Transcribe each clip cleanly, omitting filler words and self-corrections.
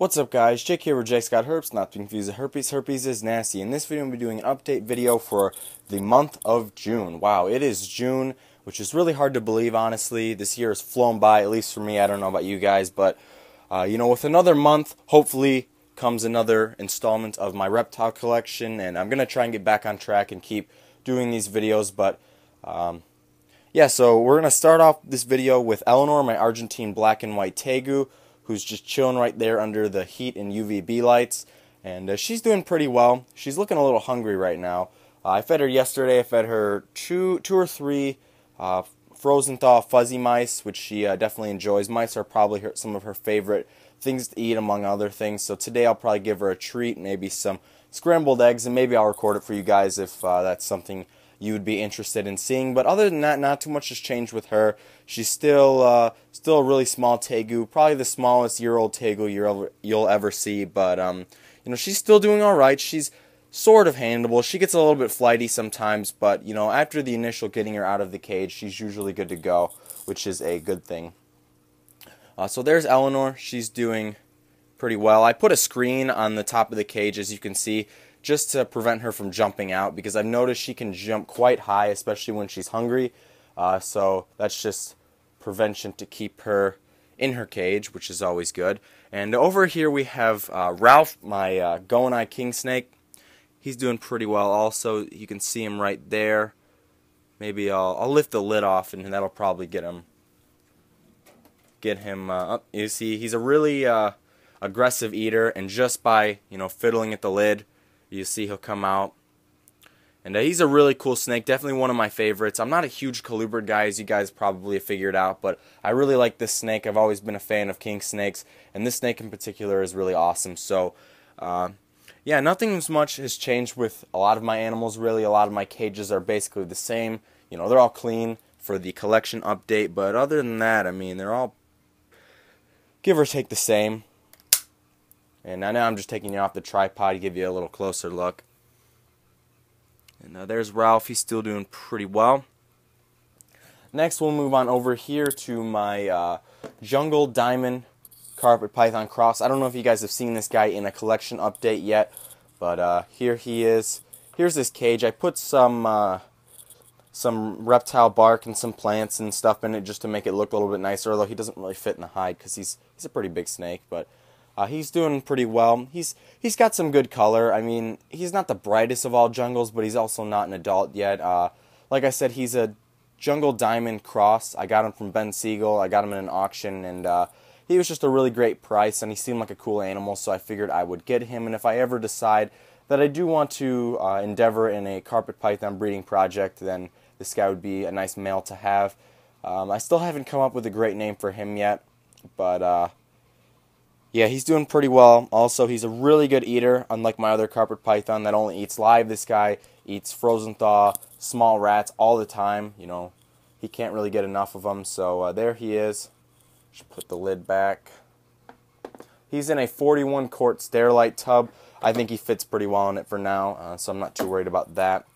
What's up, guys? Jake here with JakesGotHerps, not to confuse with herpes. Herpes is nasty. In this video, I'm going to be doing an update video for the month of June. Wow, it is June, which is really hard to believe, honestly. This year has flown by, at least for me. I don't know about you guys, but, with another month, hopefully comes another installment of my reptile collection, and I'm going to try and get back on track and keep doing these videos, but, yeah, so we're going to start off this video with Eleanor, my Argentine black and white tegu, who's just chilling right there under the heat and UVB lights, and she's doing pretty well. She's looking a little hungry right now. I fed her yesterday. I fed her two or three frozen thaw fuzzy mice, which she definitely enjoys. Mice are probably some of her favorite things to eat, among other things. So today I'll probably give her a treat, maybe some scrambled eggs, and maybe I'll record it for you guys if that's something you would be interested in seeing. But other than that, not too much has changed with her. She's still a really small tegu, probably the smallest year-old tegu you'll ever see. But she's still doing all right. She's sort of handleable. She gets a little bit flighty sometimes, but after the initial getting her out of the cage, she's usually good to go, which is a good thing. So there's Eleanor. She's doing pretty well. I put a screen on the top of the cage, as you can see, just to prevent her from jumping out, because I've noticed she can jump quite high, especially when she's hungry. So that's just prevention to keep her in her cage, which is always good. And over here we have Ralph, my Goanai king snake. He's doing pretty well also. You can see him right there. Maybe I'll lift the lid off, and that'll probably get him up. You see, he's a really aggressive eater, and just by fiddling at the lid, you see he'll come out. And he's a really cool snake, definitely one of my favorites. I'm not a huge colubrid guy, as you guys probably have figured out, but I really like this snake. I've always been a fan of king snakes, and this snake in particular is really awesome. So, yeah, nothing much has changed with a lot of my animals, really. A lot of my cages are basically the same. They're all clean for the collection update, but other than that, I mean, they're all give or take the same. And now I'm just taking you off the tripod to give you a little closer look. And there's Ralph. He's still doing pretty well. Next, we'll move on over here to my Jungle Diamond Carpet Python Cross. I don't know if you guys have seen this guy in a collection update yet, but here he is. Here's this cage. I put some reptile bark and some plants and stuff in it just to make it look a little bit nicer, although he doesn't really fit in the hide because he's a pretty big snake, but he's doing pretty well. He's got some good color. I mean, he's not the brightest of all jungles, but he's also not an adult yet. Like I said, he's a Jungle Diamond Cross. I got him from Ben Siegel. I got him in an auction, and he was just a really great price, and he seemed like a cool animal, so I figured I would get him. And if I ever decide that I do want to endeavor in a carpet python breeding project, then this guy would be a nice male to have. I still haven't come up with a great name for him yet, but yeah, he's doing pretty well. Also, he's a really good eater, unlike my other carpet python that only eats live. This guy eats frozen thaw, small rats all the time. He can't really get enough of them. So there he is. Should put the lid back. He's in a 41 quart Sterilite tub. I think he fits pretty well in it for now, so I'm not too worried about that.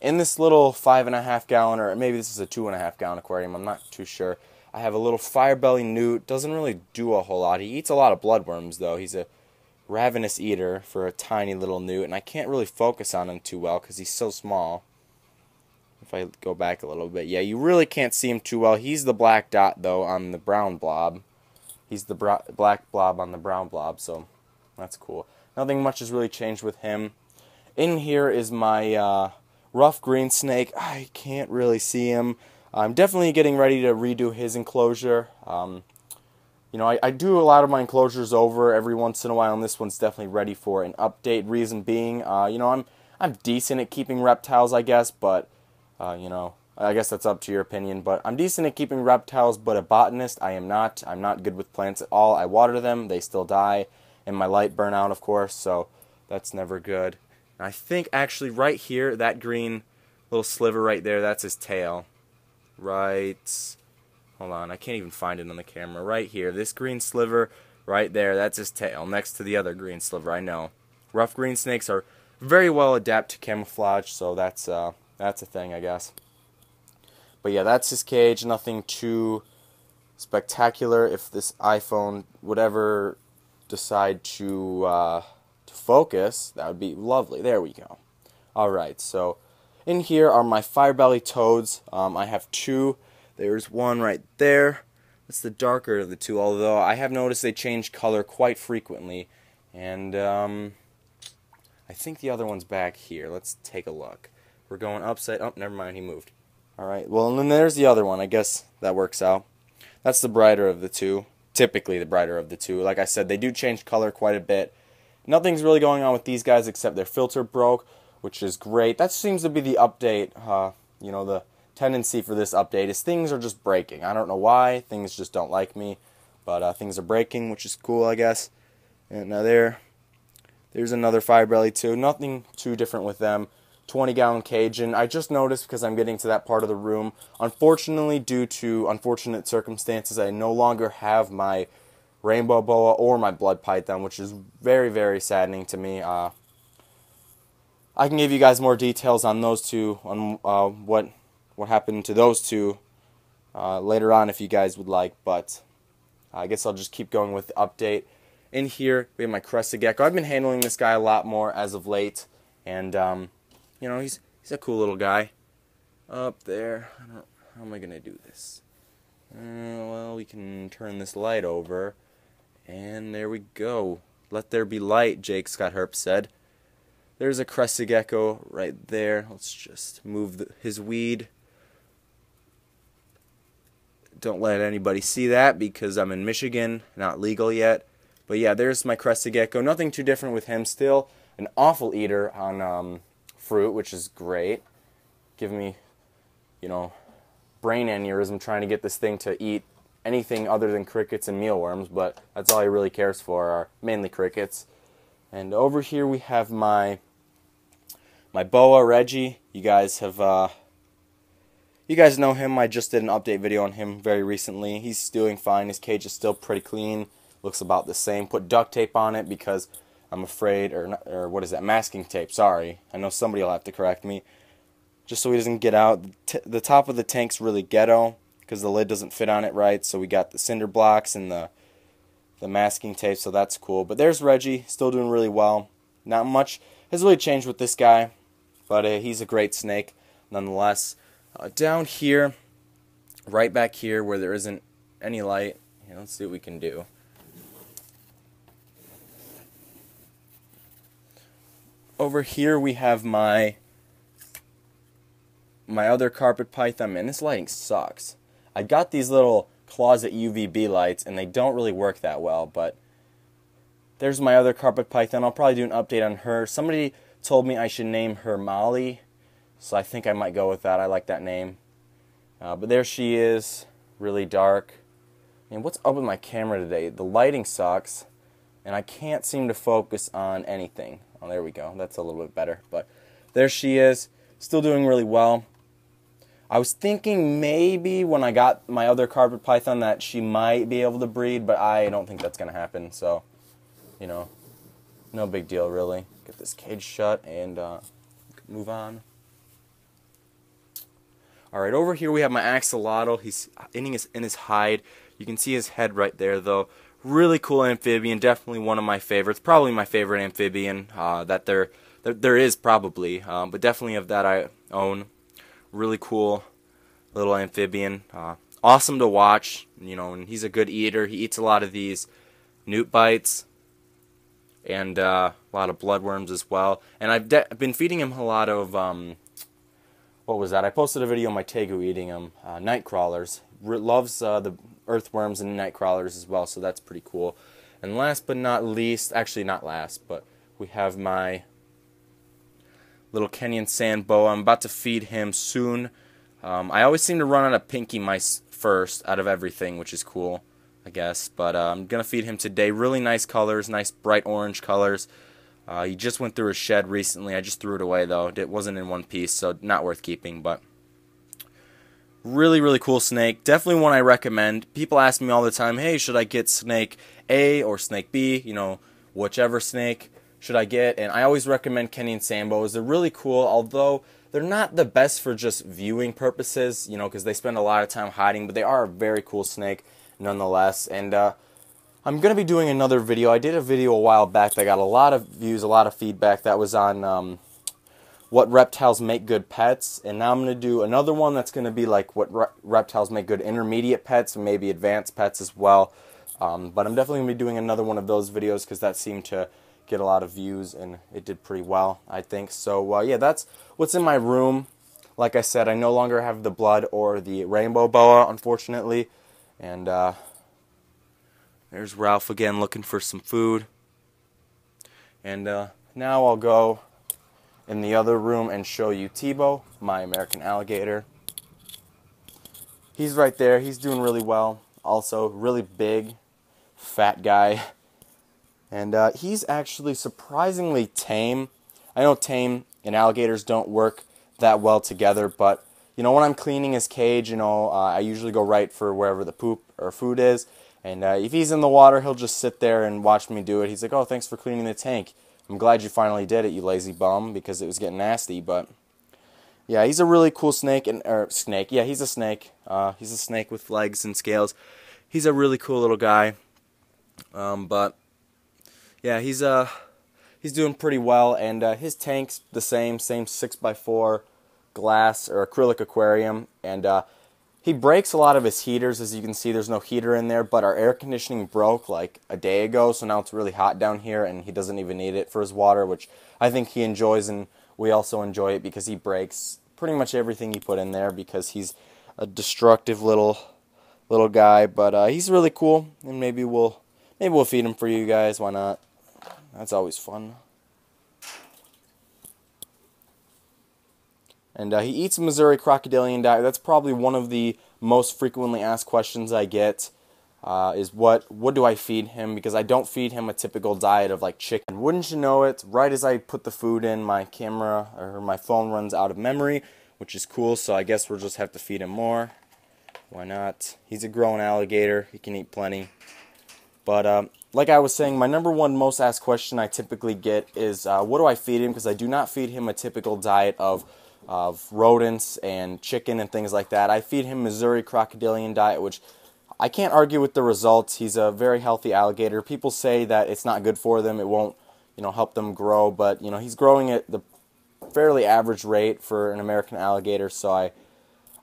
In this little 5.5 gallon, or maybe this is a 2.5 gallon aquarium, I'm not too sure, I have a little firebelly newt. Doesn't really do a whole lot. He eats a lot of bloodworms, though. He's a ravenous eater for a tiny little newt, and I can't really focus on him too well because he's so small. If I go back a little bit, yeah, you really can't see him too well. He's the black dot, though, on the brown blob. He's the black blob on the brown blob, so that's cool. Nothing much has really changed with him. In here is my rough green snake. I can't really see him. I'm definitely getting ready to redo his enclosure. I do a lot of my enclosures over every once in a while, and this one's definitely ready for an update. Reason being, I'm decent at keeping reptiles, I guess, but I guess that's up to your opinion. But I'm decent at keeping reptiles, but a botanist, I am not. I'm not good with plants at all. I water them, they still die, and my light burn out, of course, so that's never good. And I think actually right here, that green little sliver right there, that's his tail. Right, hold on, I can't even find it on the camera. Right here, this green sliver right there, that's his tail, next to the other green sliver. I know. Rough green snakes are very well adapted to camouflage, so that's a thing, I guess. But yeah, that's his cage. Nothing too spectacular. If this iPhone would ever decide to focus, that would be lovely. There we go. Alright, so in here are my firebelly toads. I have two. There's one right there. That's the darker of the two, although I have noticed they change color quite frequently. And I think the other one's back here. Let's take a look. We're going upside... Oh, never mind, he moved. Alright, well, and then there's the other one. I guess that works out. That's the brighter of the two. Typically the brighter of the two. Like I said, they do change color quite a bit. Nothing's really going on with these guys except their filter broke, which is great. That seems to be the update, you know, the tendency for this update is things are just breaking. I don't know why. Things just don't like me. But things are breaking, which is cool, I guess. And now there's another firebelly too. Nothing too different with them. 20-gallon cage, and I just noticed because I'm getting to that part of the room, unfortunately, due to unfortunate circumstances, I no longer have my rainbow boa or my blood python, which is very, very saddening to me. I can give you guys more details on those two, on what happened to those two later on if you guys would like, but I guess I'll just keep going with the update. In here, we have my Crested Gecko. I've been handling this guy a lot more as of late, and you know, he's a cool little guy. Up there. How am I going to do this? Well, we can turn this light over. And there we go. Let there be light, JakesGotHerps said. There's a Crested Gecko right there. Let's just move his weed. Don't let anybody see that because I'm in Michigan. Not legal yet. But yeah, there's my Crested Gecko. Nothing too different with him. Still an awful eater on... fruit, which is great. Giving me, you know, brain aneurysm trying to get this thing to eat anything other than crickets and mealworms, but that's all he really cares for, are mainly crickets. And over here we have my boa Reggie. You guys know him. I just did an update video on him very recently. He's doing fine. His cage is still pretty clean. Looks about the same. Put duct tape on it because I'm afraid, or what is that, masking tape, sorry. I know somebody will have to correct me. Just so he doesn't get out. The top of the tank's really ghetto, because the lid doesn't fit on it right, so we got the cinder blocks and the masking tape, so that's cool. But there's Reggie, still doing really well. Not much has really changed with this guy, but he's a great snake, nonetheless. Down here, right back here, where there isn't any light, let's see what we can do. Over here we have my other carpet python. Man, this lighting sucks. I got these little closet UVB lights and they don't really work that well, but there's my other carpet python. I'll probably do an update on her. Somebody told me I should name her Molly, so I think I might go with that. I like that name. But there she is, really dark. And what's up with my camera today? The lighting sucks and I can't seem to focus on anything. Oh, there we go. That's a little bit better. But there she is. Still doing really well. I was thinking maybe when I got my other carpet python that she might be able to breed, but I don't think that's going to happen. So, no big deal really. Get this cage shut and move on. Alright, over here we have my Axolotl. He's in his hide. You can see his head right there though. Really cool amphibian, definitely one of my favorites. Probably my favorite amphibian that there is probably, but definitely of that I own. Really cool little amphibian. Awesome to watch, and he's a good eater. He eats a lot of these newt bites and a lot of bloodworms as well. And I've been feeding him a lot of, what was that? I posted a video on my Tegu eating him, night crawlers. Loves the earthworms and night crawlers as well, so that's pretty cool. And last but not least, actually not last, but we have my little Kenyan Sambo. I'm about to feed him soon. I always seem to run out of pinky mice first out of everything, which is cool, I guess. But I'm going to feed him today. Really nice colors, nice bright orange colors. He just went through his shed recently. I just threw it away, though. It wasn't in one piece, so not worth keeping, but really, really cool snake. Definitely one I recommend. People ask me all the time, hey, should I get snake A or snake B? Whichever snake should I get? And I always recommend Kenyan Sambos. They're really cool, although they're not the best for just viewing purposes, because they spend a lot of time hiding, but they are a very cool snake nonetheless. And I'm going to be doing another video. I did a video a while back that got a lot of views, a lot of feedback. That was on what reptiles make good pets. And now I'm going to do another one that's going to be like what reptiles make good intermediate pets and maybe advanced pets as well. But I'm definitely going to be doing another one of those videos because that seemed to get a lot of views and it did pretty well, I think. So yeah, that's what's in my room. Like I said, I no longer have the blood or the rainbow boa, unfortunately. And there's Ralph again looking for some food. And now I'll go in the other room and show you Tebow, my American alligator. He's right there. He's doing really well. Also, really big, fat guy. And he's actually surprisingly tame. I know tame and alligators don't work that well together, but you know, when I'm cleaning his cage, you know, I usually go right for wherever the poop or food is. And if he's in the water, he'll just sit there and watch me do it. He's like, "Oh, thanks for cleaning the tank. I'm glad you finally did it, you lazy bum," because it was getting nasty. But yeah, he's a really cool snake, snake. Yeah, he's a snake. He's a snake with legs and scales. He's a really cool little guy. But yeah, he's doing pretty well, and his tank's the same 6x4 glass or acrylic aquarium, and he breaks a lot of his heaters. As you can see, there's no heater in there, but our air conditioning broke like a day ago, so now it's really hot down here, and he doesn't even need it for his water, which I think he enjoys, and we also enjoy it because he breaks pretty much everything you put in there because he's a destructive little guy. But he's really cool, and maybe we'll feed him for you guys. Why not? That's always fun. And he eats Missouri crocodilian diet. That's probably one of the most frequently asked questions I get, is what do I feed him? Because I don't feed him a typical diet of like chicken. Wouldn't you know it, right as I put the food in, my camera or my phone runs out of memory, which is cool, so I guess we'll just have to feed him more. Why not? He's a grown alligator. He can eat plenty. But like I was saying, my number one most asked question I typically get is what do I feed him? Because I do not feed him a typical diet of rodents and chicken and things like that. I feed him Missouri crocodilian diet, which I can't argue with the results. He's a very healthy alligator. People say that it's not good for them. It won't, you know, help them grow, but you know, he's growing at the fairly average rate for an American alligator, so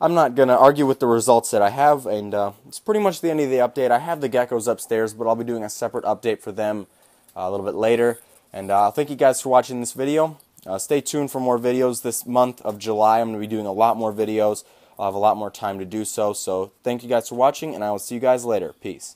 I'm not going to argue with the results that I have, and it's pretty much the end of the update. I have the geckos upstairs, but I'll be doing a separate update for them a little bit later. And thank you guys for watching this video. Stay tuned for more videos this month of July. I'm going to be doing a lot more videos. I'll have a lot more time to do so. So thank you guys for watching, and I will see you guys later. Peace.